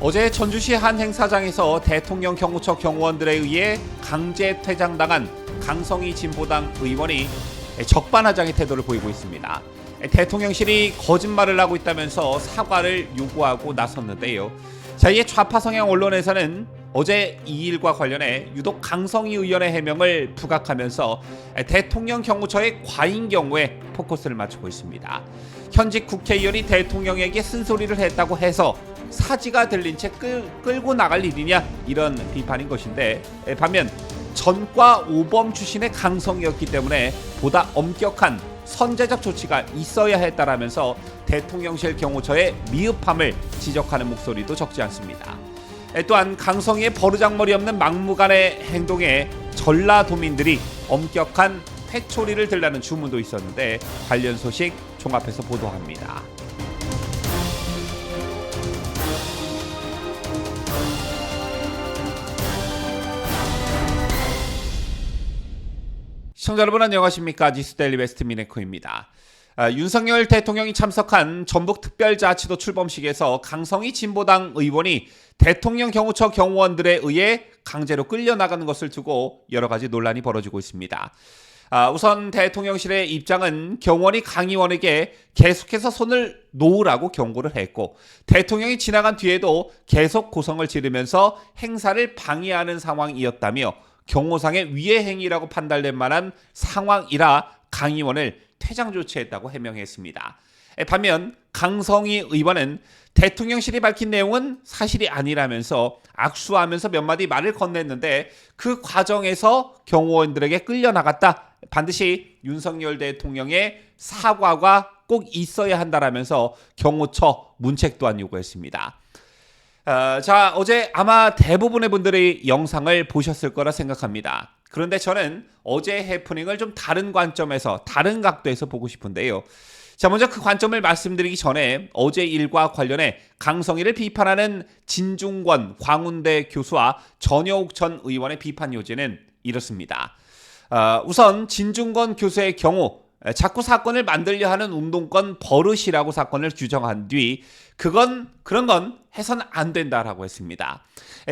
어제 전주시 한 행사장에서 대통령 경호처 경호원들에 의해 강제 퇴장당한 강성희 진보당 의원이 적반하장의 태도를 보이고 있습니다. 대통령실이 거짓말을 하고 있다면서 사과를 요구하고 나섰는데요. 자, 이에 좌파 성향 언론에서는 어제 이 일과 관련해 유독 강성희 의원의 해명을 부각하면서 대통령 경호처의 과잉 경우에 포커스를 맞추고 있습니다. 현직 국회의원이 대통령에게 쓴소리를 했다고 해서 사지가 들린 채 끌고 나갈 일이냐, 이런 비판인 것인데, 반면 전과 오범 출신의 강성이었기 때문에 보다 엄격한 선제적 조치가 있어야 했다라면서 대통령실 경호처의 미흡함을 지적하는 목소리도 적지 않습니다. 또한 강성희의 버르장머리 없는 막무가내 행동에 전라도민들이 엄격한 회초리를 들라는 주문도 있었는데, 관련 소식 종합해서 보도합니다. 시청자 여러분 안녕하십니까? 뉴스데일리 베스트 미네코입니다. 윤석열 대통령이 참석한 전북특별자치도 출범식에서 강성희 진보당 의원이 대통령 경호처 경호원들에 의해 강제로 끌려나가는 것을 두고 여러 가지 논란이 벌어지고 있습니다. 우선 대통령실의 입장은 경호원이 강 의원에게 계속해서 손을 놓으라고 경고를 했고, 대통령이 지나간 뒤에도 계속 고성을 지르면서 행사를 방해하는 상황이었다며 경호상의 위해 행위라고 판단될 만한 상황이라 강 의원을 퇴장 조치했다고 해명했습니다. 반면 강성희 의원은 대통령실이 밝힌 내용은 사실이 아니라면서 악수하면서 몇 마디 말을 건넸는데, 그 과정에서 경호원들에게 끌려나갔다, 반드시 윤석열 대통령의 사과가 꼭 있어야 한다라면서 경호처 문책 또한 요구했습니다. 자, 어제 아마 대부분의 분들이 영상을 보셨을 거라 생각합니다. 그런데 저는 어제 해프닝을 좀 다른 관점에서, 다른 각도에서 보고 싶은데요. 자, 먼저 그 관점을 말씀드리기 전에 어제 일과 관련해 강성희를 비판하는 진중권 광운대 교수와 전효욱 전 의원의 비판 요지는 이렇습니다. 우선 진중권 교수의 경우 자꾸 사건을 만들려 하는 운동권 버릇이라고 사건을 규정한 뒤 그런 건 해서는 안 된다라고 했습니다.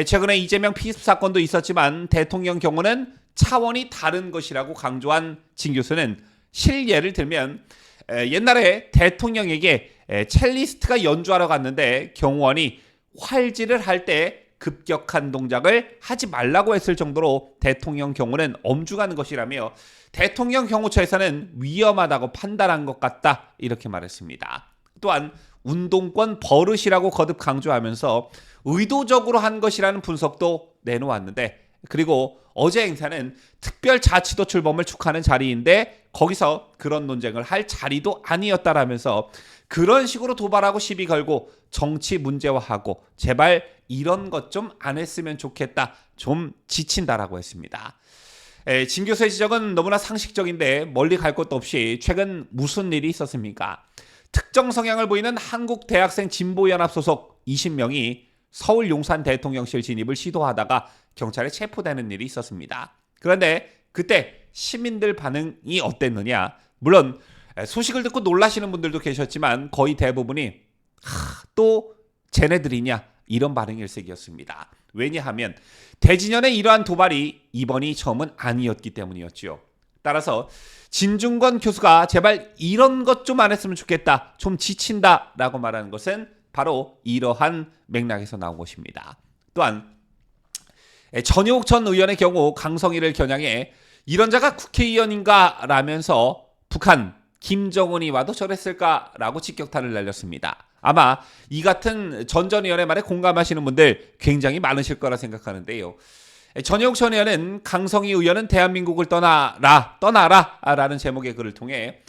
최근에 이재명 피습 사건도 있었지만 대통령 경우는 차원이 다른 것이라고 강조한 진 교수는 실예를 들면, 옛날에 대통령에게 첼리스트가 연주하러 갔는데 경호원이 활지를 할 때 급격한 동작을 하지 말라고 했을 정도로 대통령 경호는 엄중한 것이라며 대통령 경호처에서는 위험하다고 판단한 것 같다, 이렇게 말했습니다. 또한 운동권 버릇이라고 거듭 강조하면서 의도적으로 한 것이라는 분석도 내놓았는데, 그리고 어제 행사는 특별자치도 출범을 축하하는 자리인데 거기서 그런 논쟁을 할 자리도 아니었다라면서 그런 식으로 도발하고 시비 걸고 정치 문제화하고 제발 이런 것 좀 안 했으면 좋겠다, 좀 지친다라고 했습니다. 진 교수의 지적은 너무나 상식적인데 멀리 갈 것도 없이 최근 무슨 일이 있었습니까? 특정 성향을 보이는 한국대학생 진보연합 소속 20명이 서울 용산 대통령실 진입을 시도하다가 경찰에 체포되는 일이 있었습니다. 그런데 그때 시민들 반응이 어땠느냐? 물론 소식을 듣고 놀라시는 분들도 계셨지만 거의 대부분이 또 쟤네들이냐, 이런 반응이 일색이었습니다. 왜냐하면 대진연의 이러한 도발이 이번이 처음은 아니었기 때문이었죠. 따라서 진중권 교수가 제발 이런 것 좀 안 했으면 좋겠다, 좀 지친다 라고 말하는 것은 바로 이러한 맥락에서 나온 것입니다. 또한 전효욱 전 의원의 경우 강성희를 겨냥해 이런 자가 국회의원인가 라면서 북한 김정은이 와도 저랬을까라고 직격탄을 날렸습니다. 아마 이 같은 전 의원의 말에 공감하시는 분들 굉장히 많으실 거라 생각하는데요. 전효욱 전 의원은 강성희 의원은 대한민국을 떠나라 라는 제목의 글을 통해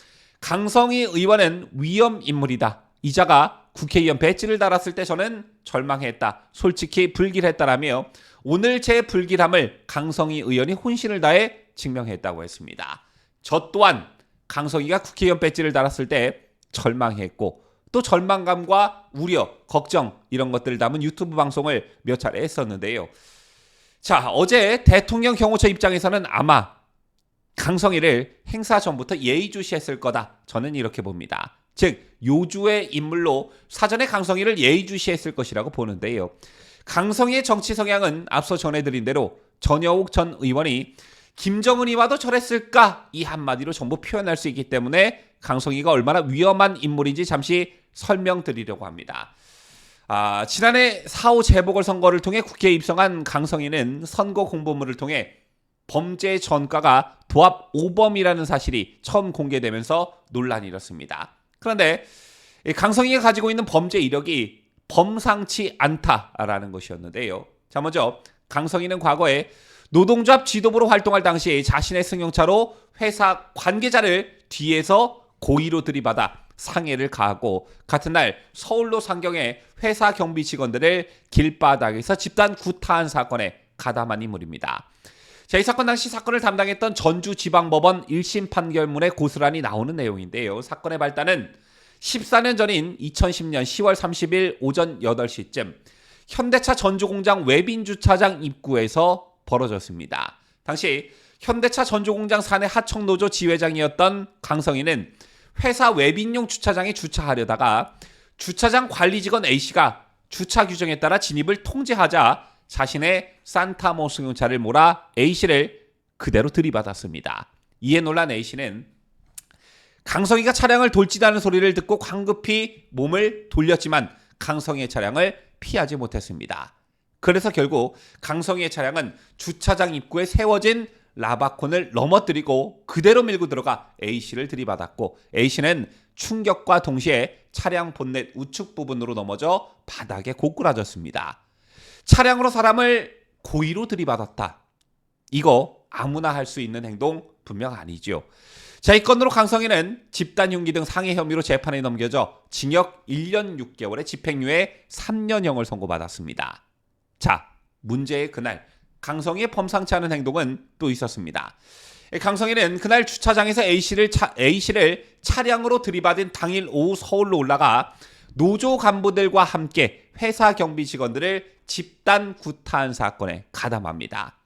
강성희 의원은 위험 인물이다, 이 자가 국회의원 배지를 달았을 때 저는 절망했다, 솔직히 불길했다라며 오늘 제 불길함을 강성희 의원이 혼신을 다해 증명했다고 했습니다. 저 또한 강성희가 국회의원 배지를 달았을 때 절망했고, 또 절망감과 우려, 걱정, 이런 것들을 담은 유튜브 방송을 몇 차례 했었는데요. 자, 어제 대통령 경호처 입장에서는 아마 강성희를 행사 전부터 예의주시했을 거다, 저는 이렇게 봅니다. 즉 요주의 인물로 사전에 강성희를 예의주시했을 것이라고 보는데요. 강성희의 정치 성향은 앞서 전해드린 대로 전여옥 전 의원이 김정은이 와도 저랬을까 이 한마디로 전부 표현할 수 있기 때문에 강성희가 얼마나 위험한 인물인지 잠시 설명드리려고 합니다. 지난해 4.5 재보궐선거를 통해 국회에 입성한 강성희는 선거 공보물을 통해 범죄 전과가 도합 5범이라는 사실이 처음 공개되면서 논란이 일었습니다. 그런데 강성희가 가지고 있는 범죄 이력이 범상치 않다라는 것이었는데요. 자, 먼저 강성희는 과거에 노동조합 지도부로 활동할 당시 자신의 승용차로 회사 관계자를 뒤에서 고의로 들이받아 상해를 가하고 같은 날 서울로 상경해 회사 경비 직원들을 길바닥에서 집단 구타한 사건에 가담한 인물입니다. 자, 이 사건 당시 사건을 담당했던 전주지방법원 1심 판결문에 고스란히 나오는 내용인데요. 사건의 발단은 14년 전인 2010년 10월 30일 오전 8시쯤 현대차 전주공장 외빈주차장 입구에서 벌어졌습니다. 당시 현대차 전주공장 사내 하청노조 지회장이었던 강성희는 회사 외빈용 주차장에 주차하려다가 주차장 관리 직원 A씨가 주차 규정에 따라 진입을 통제하자 자신의 산타모 승용차를 몰아 A씨를 그대로 들이받았습니다. 이에 놀란 A씨는 강성희가 차량을 돌진하는 소리를 듣고 황급히 몸을 돌렸지만 강성희의 차량을 피하지 못했습니다. 그래서 결국 강성희의 차량은 주차장 입구에 세워진 라바콘을 넘어뜨리고 그대로 밀고 들어가 A씨를 들이받았고 A씨는 충격과 동시에 차량 본넷 우측 부분으로 넘어져 바닥에 고꾸라졌습니다. 차량으로 사람을 고의로 들이받았다. 이거 아무나 할 수 있는 행동 분명 아니죠. 자, 이 건으로 강성희는 집단 흉기 등 상해 혐의로 재판에 넘겨져 징역 1년 6개월에 집행유예 3년형을 선고받았습니다. 자, 문제의 그날 강성희의 범상치 않은 행동은 또 있었습니다. 강성희는 그날 주차장에서 A씨를 차량으로 들이받은 당일 오후 서울로 올라가 노조 간부들과 함께 회사 경비 직원들을 집단 구타한 사건에 가담합니다.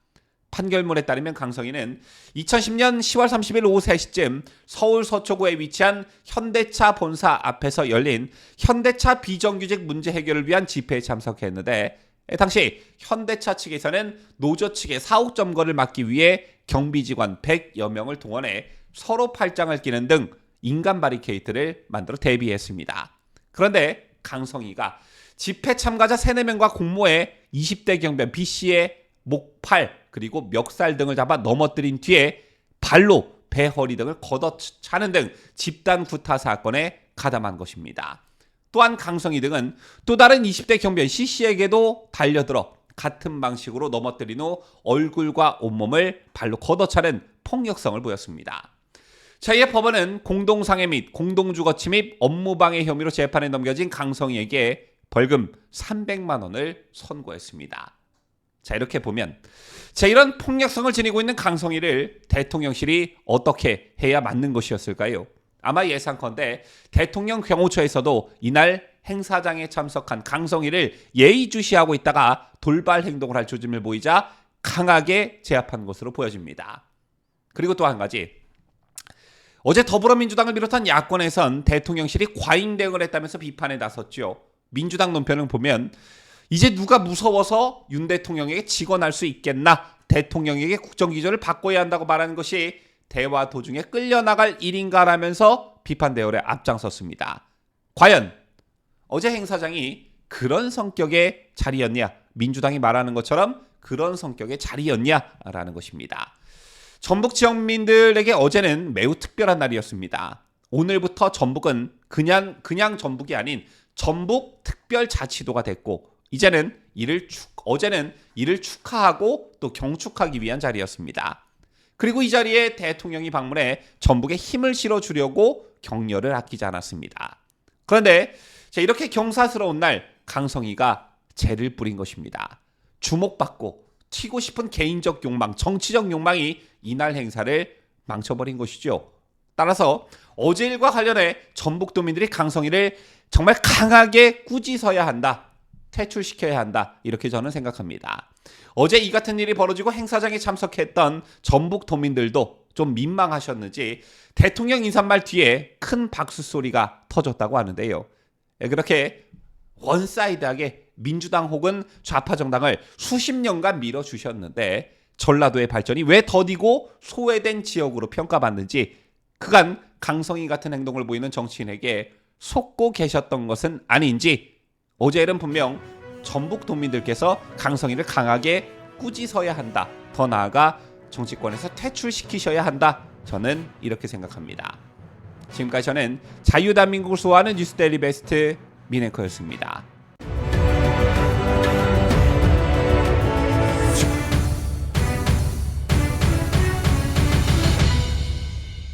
판결문에 따르면 강성희는 2010년 10월 30일 오후 3시쯤 서울 서초구에 위치한 현대차 본사 앞에서 열린 현대차 비정규직 문제 해결을 위한 집회에 참석했는데 당시 현대차 측에서는 노조 측의 사옥 점거를 막기 위해 경비직원 100여 명을 동원해 서로 팔짱을 끼는 등 인간 바리케이트를 만들어 대비했습니다. 그런데 강성희가 집회 참가자 3, 4명과 공모해 20대 경비원 B씨의 목팔 그리고 멱살 등을 잡아 넘어뜨린 뒤에 발로 배 허리 등을 걷어차는 등 집단 구타 사건에 가담한 것입니다. 또한 강성희 등은 또 다른 20대 경비원 C씨에게도 달려들어 같은 방식으로 넘어뜨린 후 얼굴과 온몸을 발로 걷어차는 폭력성을 보였습니다. 자, 이에 법원은 공동상해 및 공동주거 침입 업무방해 혐의로 재판에 넘겨진 강성희에게 벌금 300만 원을 선고했습니다. 자, 이렇게 보면 이런 폭력성을 지니고 있는 강성희를 대통령실이 어떻게 해야 맞는 것이었을까요? 아마 예상컨대 대통령 경호처에서도 이날 행사장에 참석한 강성희를 예의주시하고 있다가 돌발 행동을 할 조짐을 보이자 강하게 제압한 것으로 보여집니다. 그리고 또 한 가지, 어제 더불어민주당을 비롯한 야권에선 대통령실이 과잉 대응을 했다면서 비판에 나섰죠. 민주당 논평을 보면 이제 누가 무서워서 윤 대통령에게 직언할 수 있겠나, 대통령에게 국정기조를 바꿔야 한다고 말하는 것이 대화 도중에 끌려나갈 일인가라면서 비판 대열에 앞장섰습니다. 과연 어제 행사장이 그런 성격의 자리였냐, 민주당이 말하는 것처럼 그런 성격의 자리였냐라는 것입니다. 전북 지역민들에게 어제는 매우 특별한 날이었습니다. 오늘부터 전북은 그냥 전북이 아닌 전북 특별자치도가 됐고 어제는 이를 축하하고 또 경축하기 위한 자리였습니다. 그리고 이 자리에 대통령이 방문해 전북에 힘을 실어주려고 격려를 아끼지 않았습니다. 그런데 이렇게 경사스러운 날 강성희가 재를 뿌린 것입니다. 주목받고 튀고 싶은 개인적 욕망, 정치적 욕망이 이날 행사를 망쳐버린 것이죠. 따라서 어제 일과 관련해 전북도민들이 강성희를 정말 강하게 꾸짖어야 한다, 퇴출시켜야 한다, 이렇게 저는 생각합니다. 어제 이 같은 일이 벌어지고 행사장에 참석했던 전북도민들도 좀 민망하셨는지 대통령 인사말 뒤에 큰 박수 소리가 터졌다고 하는데요. 그렇게 원사이드하게 민주당 혹은 좌파 정당을 수십 년간 밀어주셨는데 전라도의 발전이 왜 더디고 소외된 지역으로 평가받는지 그간 강성희 같은 행동을 보이는 정치인에게 속고 계셨던 것은 아닌지 어제는 분명 전북 도민들께서 강성희를 강하게 꾸짖어야 한다. 더 나아가 정치권에서 퇴출시키셔야 한다. 저는 이렇게 생각합니다. 지금까지 저는 자유대한민국을 수호하는 뉴스데일리 베스트 민앵커였습니다.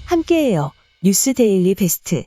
함께해요. 뉴스 데일리 베스트.